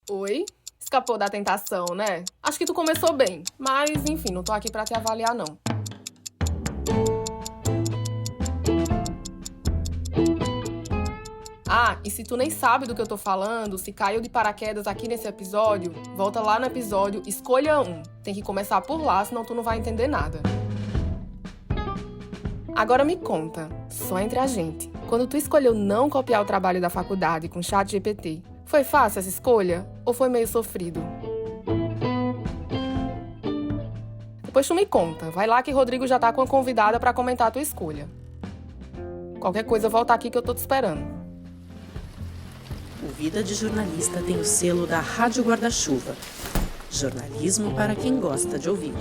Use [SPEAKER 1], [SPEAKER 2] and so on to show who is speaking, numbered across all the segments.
[SPEAKER 1] Oi? Escapou da tentação, né? Acho que tu começou bem, mas enfim, não tô aqui pra te avaliar, não. Ah, e se tu nem sabe do que eu tô falando, se caiu de paraquedas aqui nesse episódio, volta lá no episódio Escolha 1. Tem que começar por lá, senão tu não vai entender nada. Agora me conta, só entre a gente, quando tu escolheu não copiar o trabalho da faculdade com ChatGPT, foi fácil essa escolha ou foi meio sofrido? Depois tu me conta, vai lá que Rodrigo já tá com a convidada pra comentar a tua escolha. Qualquer coisa volta aqui que eu tô te esperando.
[SPEAKER 2] O Vida de Jornalista tem o selo da Rádio Guarda-Chuva. Jornalismo para quem gosta de ouvir.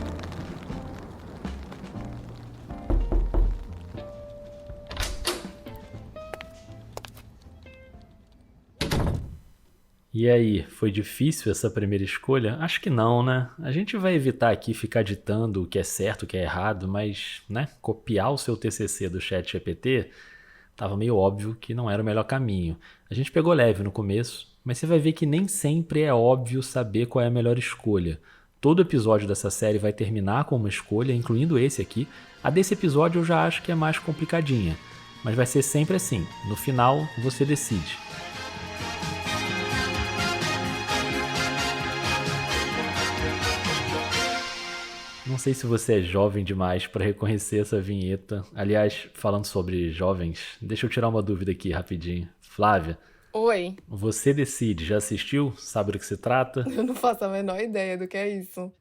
[SPEAKER 3] E aí, foi difícil essa primeira escolha? Acho que não, né? A gente vai evitar aqui ficar ditando o que é certo, o que é errado, mas, né, copiar o seu TCC do ChatGPT tava meio óbvio que não era o melhor caminho. A gente pegou leve no começo, mas você vai ver que nem sempre é óbvio saber qual é a melhor escolha. Todo episódio dessa série vai terminar com uma escolha, incluindo esse aqui. A desse episódio eu já acho que é mais complicadinha, mas vai ser sempre assim. No final, você decide. Não sei se você é jovem demais para reconhecer essa vinheta. Aliás, falando sobre jovens, deixa eu tirar uma dúvida aqui rapidinho. Flávia,
[SPEAKER 1] Oi,
[SPEAKER 3] você decide, já assistiu? Sabe do que se trata?
[SPEAKER 1] eu não faço a menor ideia do que é isso.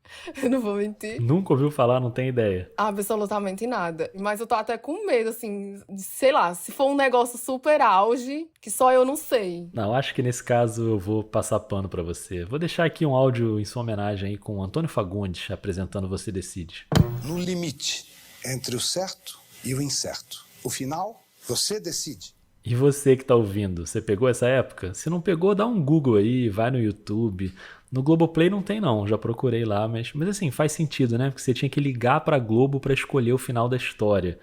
[SPEAKER 1] Eu não vou mentir.
[SPEAKER 3] Nunca ouviu falar, não tem ideia.
[SPEAKER 1] Absolutamente nada. Mas eu tô até com medo, assim, de, sei lá, se for um negócio super auge, que só eu não sei.
[SPEAKER 3] Não, acho que nesse caso eu vou passar pano para você. Vou deixar aqui um áudio em sua homenagem aí com o Antônio Fagundes apresentando Você Decide.
[SPEAKER 4] No limite entre o certo e o incerto. O final, você decide.
[SPEAKER 3] E você que tá ouvindo, você pegou essa época? Se não pegou, dá um Google aí, vai no YouTube. No Globoplay não tem não, já procurei lá, mas assim, faz sentido, né? Porque você tinha que ligar pra Globo pra escolher o final da história.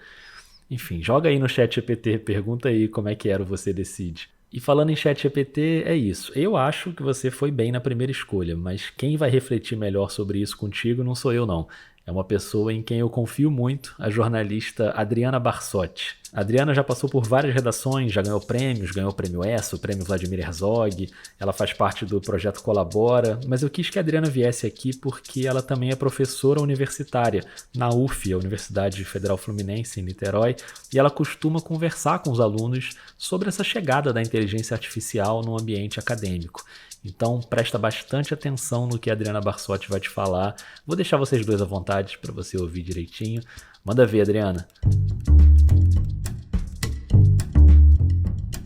[SPEAKER 3] Enfim, joga aí no ChatGPT, pergunta aí como é que era o Você Decide. E falando em ChatGPT, é isso. Eu acho que você foi bem na primeira escolha, mas quem vai refletir melhor sobre isso contigo não sou eu não. É uma pessoa em quem eu confio muito, a jornalista Adriana Barsotti. A Adriana já passou por várias redações, já ganhou prêmios, ganhou o Prêmio ESSO, o Prêmio Vladimir Herzog, ela faz parte do projeto Colabora, mas eu quis que a Adriana viesse aqui porque ela também é professora universitária na UF, a Universidade Federal Fluminense, em Niterói, e ela costuma conversar com os alunos sobre essa chegada da inteligência artificial no ambiente acadêmico. Então presta bastante atenção no que a Adriana Barsotti vai te falar. Vou deixar vocês dois à vontade para você ouvir direitinho. Manda ver, Adriana.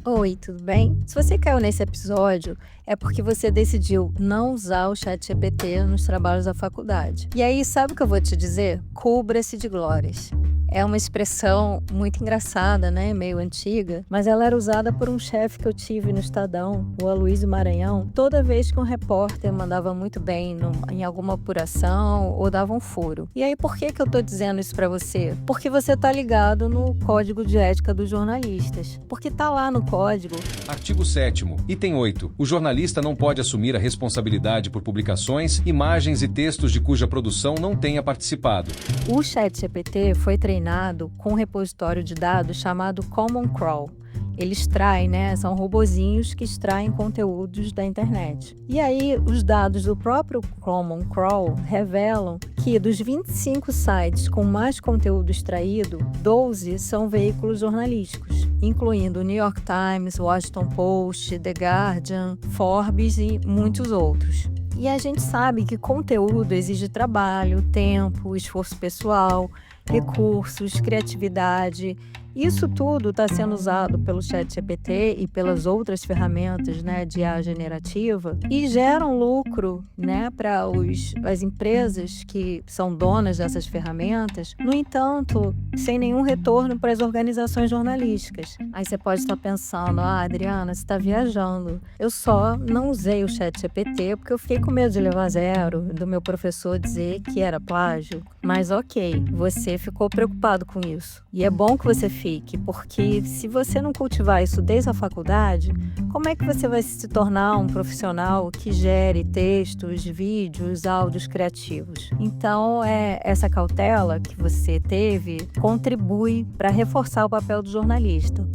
[SPEAKER 5] Oi, tudo bem? Se você caiu nesse episódio, é porque você decidiu não usar o ChatGPT nos trabalhos da faculdade. E aí, sabe o que eu vou te dizer? Cubra-se de glórias. É uma expressão muito engraçada, né? Meio antiga, mas ela era usada por um chefe que eu tive no Estadão, o Aloysio Maranhão, toda vez que um repórter mandava muito bem em alguma apuração ou dava um furo. E aí, por que eu tô dizendo isso pra você? Porque você tá ligado no Código de Ética dos Jornalistas. Porque tá lá no código.
[SPEAKER 6] Artigo 7º, item 8. O jornalista não pode assumir a responsabilidade por publicações, imagens e textos de cuja produção não tenha participado.
[SPEAKER 5] O ChatGPT foi treinado com um repositório de dados chamado Common Crawl. Ele extrai, são robozinhos que extraem conteúdos da internet. E aí, os dados do próprio Common Crawl revelam que dos 25 sites com mais conteúdo extraído, 12 são veículos jornalísticos, incluindo o New York Times, Washington Post, The Guardian, Forbes e muitos outros. E a gente sabe que conteúdo exige trabalho, tempo, esforço pessoal, recursos, criatividade. Isso tudo está sendo usado pelo ChatGPT e pelas outras ferramentas, de IA generativa e geram lucro, para as empresas que são donas dessas ferramentas. No entanto, sem nenhum retorno para as organizações jornalísticas. Aí você pode estar pensando, Adriana, você está viajando. Eu só não usei o ChatGPT porque eu fiquei com medo de levar zero, do meu professor dizer que era plágio. Mas ok, você ficou preocupado com isso. E é bom que você fique, identifique, porque se você não cultivar isso desde a faculdade, como é que você vai se tornar um profissional que gere textos, vídeos, áudios criativos? Então, essa cautela que você teve contribui para reforçar o papel do jornalista.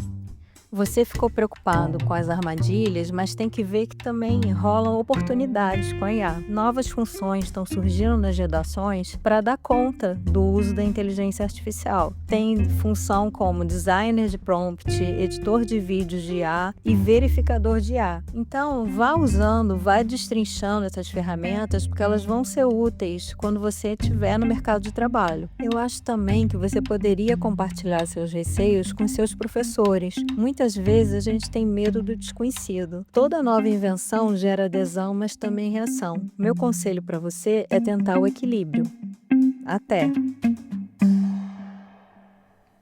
[SPEAKER 5] Você ficou preocupado com as armadilhas, mas tem que ver que também rolam oportunidades com a IA. Novas funções estão surgindo nas redações para dar conta do uso da inteligência artificial. Tem função como designer de prompt, editor de vídeos de IA e verificador de IA. Então, vá usando, vá destrinchando essas ferramentas, porque elas vão ser úteis quando você estiver no mercado de trabalho. Eu acho também que você poderia compartilhar seus receios com seus professores. Muitas vezes a gente tem medo do desconhecido. Toda nova invenção gera adesão, mas também reação. Meu conselho para você é tentar o equilíbrio. Até!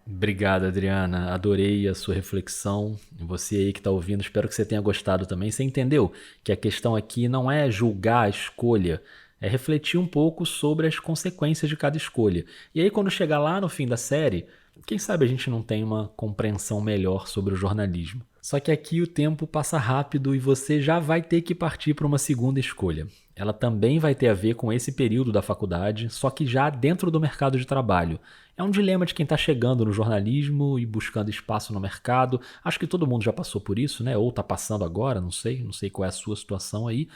[SPEAKER 3] Obrigado, Adriana. Adorei a sua reflexão. Você aí que está ouvindo, espero que você tenha gostado também. Você entendeu que a questão aqui não é julgar a escolha, é refletir um pouco sobre as consequências de cada escolha. E aí, quando chegar lá no fim da série, quem sabe a gente não tem uma compreensão melhor sobre o jornalismo. Só que aqui o tempo passa rápido e você já vai ter que partir para uma segunda escolha. Ela também vai ter a ver com esse período da faculdade, só que já dentro do mercado de trabalho. É um dilema de quem está chegando no jornalismo e buscando espaço no mercado. Acho que todo mundo já passou por isso, né? Ou está passando agora, não sei qual é a sua situação aí.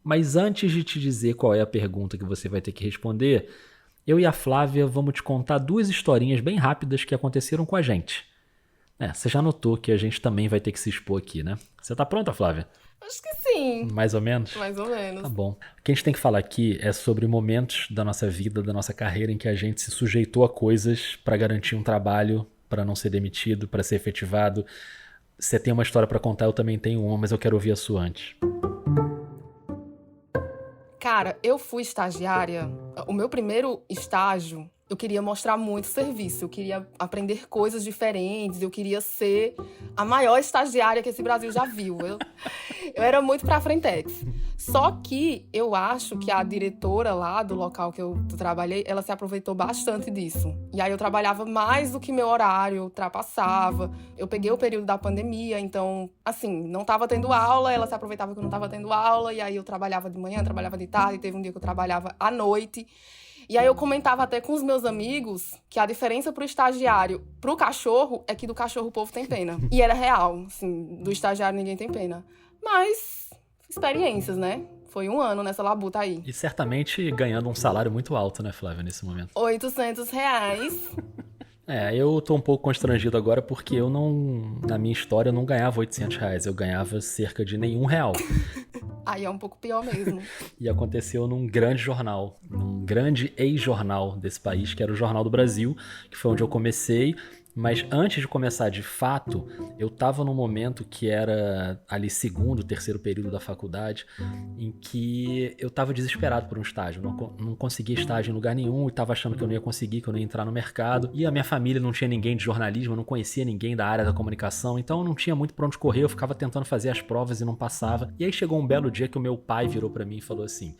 [SPEAKER 3] Mas antes de te dizer qual é a pergunta que você vai ter que responder, eu e a Flávia vamos te contar 2 historinhas bem rápidas que aconteceram com a gente. Você já notou que a gente também vai ter que se expor aqui, né? Você tá pronta, Flávia?
[SPEAKER 1] Acho que sim.
[SPEAKER 3] Mais ou menos?
[SPEAKER 1] Mais ou menos.
[SPEAKER 3] Tá bom. O que a gente tem que falar aqui é sobre momentos da nossa vida, da nossa carreira, em que a gente se sujeitou a coisas para garantir um trabalho, para não ser demitido, para ser efetivado. Você tem uma história para contar, eu também tenho uma, mas eu quero ouvir a sua antes.
[SPEAKER 1] Cara, eu fui estagiária. O meu primeiro estágio, eu queria mostrar muito serviço. Eu queria aprender coisas diferentes. Eu queria ser a maior estagiária que esse Brasil já viu. Eu era muito pra frentex. Só que eu acho que a diretora lá do local que eu trabalhei, ela se aproveitou bastante disso. E aí eu trabalhava mais do que meu horário, eu ultrapassava. Eu peguei o período da pandemia, então, assim, não tava tendo aula, ela se aproveitava que eu não tava tendo aula, e aí eu trabalhava de manhã, trabalhava de tarde, teve um dia que eu trabalhava à noite. E aí eu comentava até com os meus amigos que a diferença pro estagiário, pro cachorro, é que do cachorro o povo tem pena. E era real, assim, do estagiário ninguém tem pena. Mas, experiências, né? Foi 1 ano nessa labuta aí.
[SPEAKER 3] E certamente ganhando um salário muito alto, né, Flávia, nesse momento?
[SPEAKER 1] R$800.
[SPEAKER 3] Eu tô um pouco constrangido agora porque eu não, na minha história, eu não ganhava R$800, eu ganhava cerca de nenhum real.
[SPEAKER 1] Aí é um pouco pior mesmo.
[SPEAKER 3] E aconteceu num grande jornal, num grande ex-jornal desse país, que era o Jornal do Brasil, que foi onde eu comecei. Mas antes de começar de fato, eu estava num momento que era ali 2º, 3º período da faculdade, em que eu estava desesperado por um estágio. Não conseguia estágio em lugar nenhum e estava achando que eu não ia conseguir, que eu não ia entrar no mercado. E a minha família não tinha ninguém de jornalismo, eu não conhecia ninguém da área da comunicação, então eu não tinha muito para onde correr, eu ficava tentando fazer as provas e não passava. E aí chegou um belo dia que o meu pai virou para mim e falou assim: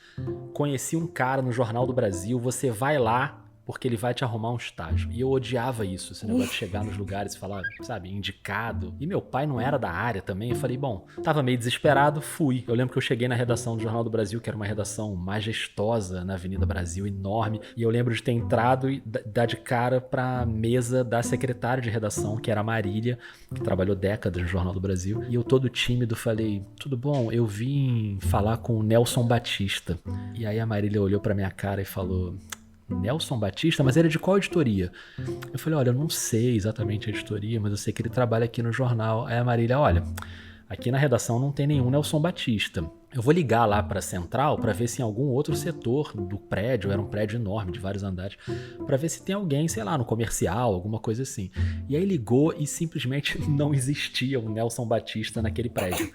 [SPEAKER 3] conheci um cara no Jornal do Brasil, você vai lá, porque ele vai te arrumar um estágio. E eu odiava isso, esse negócio de chegar nos lugares e falar, sabe, indicado. E meu pai não era da área também. Eu falei, bom, tava meio desesperado, fui. Eu lembro que eu cheguei na redação do Jornal do Brasil, que era uma redação majestosa na Avenida Brasil, enorme. E eu lembro de ter entrado e dar de cara pra mesa da secretária de redação, que era a Marília, que trabalhou décadas no Jornal do Brasil. E eu todo tímido falei, tudo bom? Eu vim falar com o Nelson Batista. E aí a Marília olhou pra minha cara e falou: Nelson Batista? Mas era de qual editoria? Eu falei, olha, eu não sei exatamente a editoria, mas eu sei que ele trabalha aqui no jornal. Aí a Marília, olha, aqui na redação não tem nenhum Nelson Batista. Eu vou ligar lá para a central para ver se em algum outro setor do prédio, era um prédio enorme de vários andares, para ver se tem alguém, sei lá, no comercial, alguma coisa assim. E aí ligou e simplesmente não existia um Nelson Batista naquele prédio.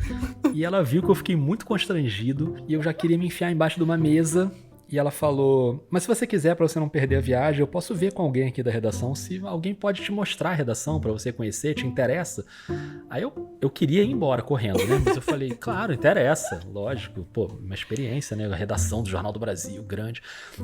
[SPEAKER 3] E ela viu que eu fiquei muito constrangido e eu já queria me enfiar embaixo de uma mesa e ela falou, mas se você quiser, pra você não perder a viagem, eu posso ver com alguém aqui da redação se alguém pode te mostrar a redação pra você conhecer, te interessa? Aí eu queria ir embora correndo, né? Mas eu falei, claro, interessa, lógico, pô, uma experiência, né? A redação do Jornal do Brasil, grande.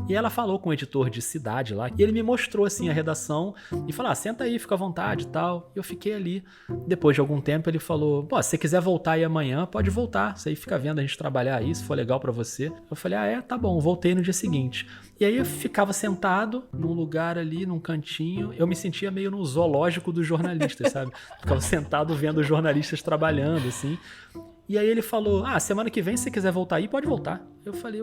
[SPEAKER 3] E ela falou com o editor de cidade lá, e ele me mostrou, assim, a redação e falou, senta aí, fica à vontade e tal. E eu fiquei ali. Depois de algum tempo, ele falou, pô, se você quiser voltar aí amanhã, pode voltar. Você aí fica vendo a gente trabalhar aí, se for legal pra você. Eu falei, tá bom, voltei no dia seguinte. E aí eu ficava sentado num lugar ali, num cantinho. Eu me sentia meio no zoológico dos jornalistas, sabe? Ficava sentado vendo os jornalistas trabalhando, assim. E aí ele falou, semana que vem, se você quiser voltar aí, pode voltar. Eu falei,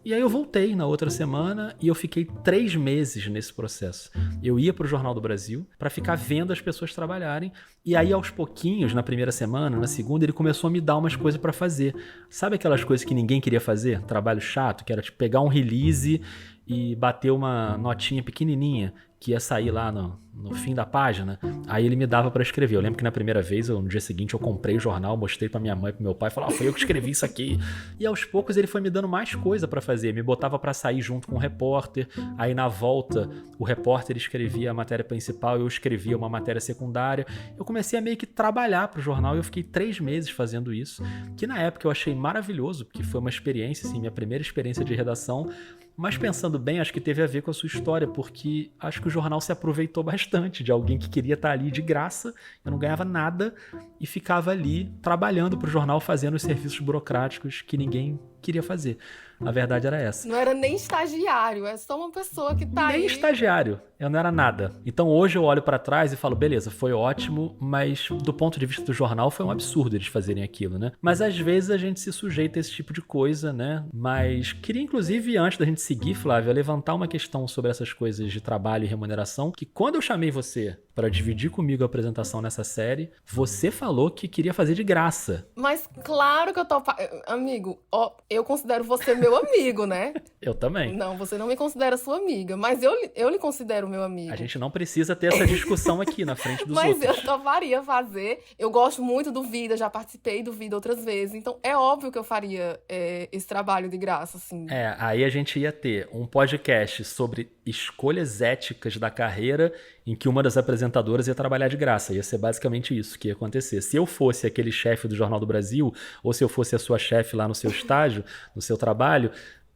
[SPEAKER 3] E aí eu voltei na outra semana e eu fiquei 3 meses nesse processo. Eu ia pro Jornal do Brasil para ficar vendo as pessoas trabalharem. E aí, aos pouquinhos, na primeira semana, na segunda, ele começou a me dar umas coisas para fazer. Sabe aquelas coisas que ninguém queria fazer? Trabalho chato, que era tipo pegar um release e bater uma notinha pequenininha que ia sair lá no fim da página. Aí ele me dava pra escrever. Eu lembro que na primeira vez, no dia seguinte, eu comprei o jornal, mostrei pra minha mãe e pro meu pai, falei, foi eu que escrevi isso aqui. E aos poucos ele foi me dando mais coisa pra fazer, me botava pra sair junto com o repórter. Aí na volta, o repórter escrevia a matéria principal, eu escrevia uma matéria secundária. Eu comecei a meio que trabalhar pro jornal e eu fiquei 3 meses fazendo isso, que na época eu achei maravilhoso, porque foi uma experiência, assim, minha primeira experiência de redação. Mas pensando bem, acho que teve a ver com a sua história, porque acho que o jornal se aproveitou bastante de alguém que queria estar ali de graça, eu não ganhava nada, e ficava ali trabalhando para o jornal, fazendo os serviços burocráticos que ninguém queria fazer. A verdade era essa.
[SPEAKER 1] Não era nem estagiário, é só uma pessoa que tá aí.
[SPEAKER 3] Nem estagiário, eu não era nada. Então hoje eu olho pra trás e falo, beleza, foi ótimo, mas do ponto de vista do jornal foi um absurdo eles fazerem aquilo, né? Mas às vezes a gente se sujeita a esse tipo de coisa, né? Mas queria inclusive, antes da gente seguir, Flávia, levantar uma questão sobre essas coisas de trabalho e remuneração, que quando eu chamei você para dividir comigo a apresentação nessa série, você falou que queria fazer de graça.
[SPEAKER 1] Mas claro que eu tô... Amigo, eu considero você meu amigo, né?
[SPEAKER 3] Eu também.
[SPEAKER 1] Não, você não me considera sua amiga, mas eu lhe considero meu amigo.
[SPEAKER 3] A gente não precisa ter essa discussão aqui na frente dos
[SPEAKER 1] mas
[SPEAKER 3] outros.
[SPEAKER 1] Eu toparia fazer. Eu gosto muito do Vida, já participei do Vida outras vezes, então é óbvio que eu faria esse trabalho de graça, assim.
[SPEAKER 3] Aí a gente ia ter um podcast sobre escolhas éticas da carreira, em que uma das apresentadoras ia trabalhar de graça. Ia ser basicamente isso que ia acontecer. Se eu fosse aquele chefe do Jornal do Brasil, ou se eu fosse a sua chefe lá no seu estágio, no seu trabalho,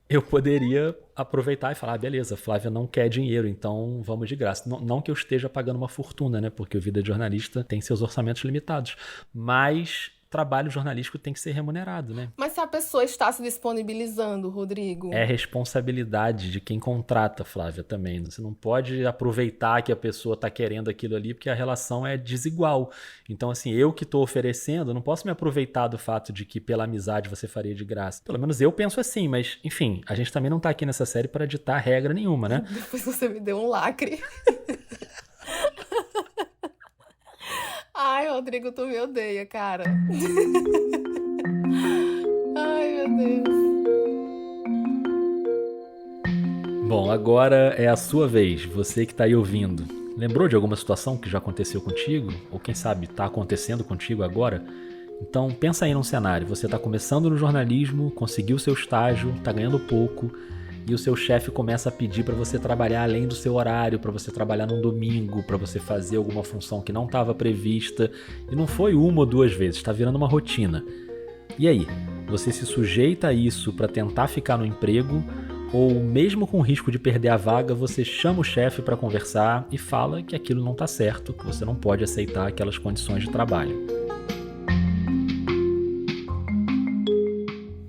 [SPEAKER 3] eu poderia aproveitar e falar, beleza, Flávia não quer dinheiro, então vamos de graça. Não que eu esteja pagando uma fortuna, né? Porque o Vida de Jornalista tem seus orçamentos limitados. Mas trabalho jornalístico tem que ser remunerado, né?
[SPEAKER 1] Mas se a pessoa está se disponibilizando, Rodrigo...
[SPEAKER 3] É responsabilidade de quem contrata, Flávia, também. Você não pode aproveitar que a pessoa está querendo aquilo ali, porque a relação é desigual. Então, assim, eu que estou oferecendo, não posso me aproveitar do fato de que pela amizade você faria de graça. Pelo menos eu penso assim, mas, enfim, a gente também não está aqui nessa série para ditar regra nenhuma, né?
[SPEAKER 1] Depois você me deu um lacre. Ai, Rodrigo, tu me odeia, cara. Ai, meu Deus.
[SPEAKER 3] Bom, agora é a sua vez, você que tá aí ouvindo. Lembrou de alguma situação que já aconteceu contigo? Ou quem sabe tá acontecendo contigo agora? Então pensa aí num cenário, você tá começando no jornalismo, conseguiu seu estágio, tá ganhando pouco, e o seu chefe começa a pedir para você trabalhar além do seu horário, para você trabalhar num domingo, para você fazer alguma função que não estava prevista, e não foi 1 ou 2 vezes, está virando uma rotina. E aí, você se sujeita a isso para tentar ficar no emprego, ou mesmo com o risco de perder a vaga, você chama o chefe para conversar e fala que aquilo não está certo, que você não pode aceitar aquelas condições de trabalho.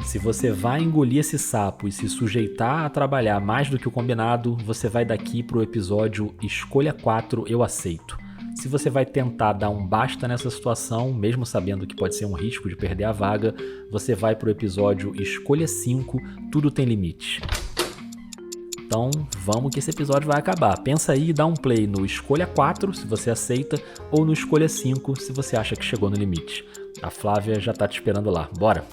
[SPEAKER 3] Se você vai engolir esse sapo e se sujeitar a trabalhar mais do que o combinado, você vai daqui pro episódio Escolha 4, Eu Aceito. Se você vai tentar dar um basta nessa situação, mesmo sabendo que pode ser um risco de perder a vaga, você vai pro episódio Escolha 5, Tudo Tem Limite. Então, vamos que esse episódio vai acabar. Pensa aí e dá um play no Escolha 4, se você aceita, ou no Escolha 5, se você acha que chegou no limite. A Flávia já tá te esperando lá. Bora!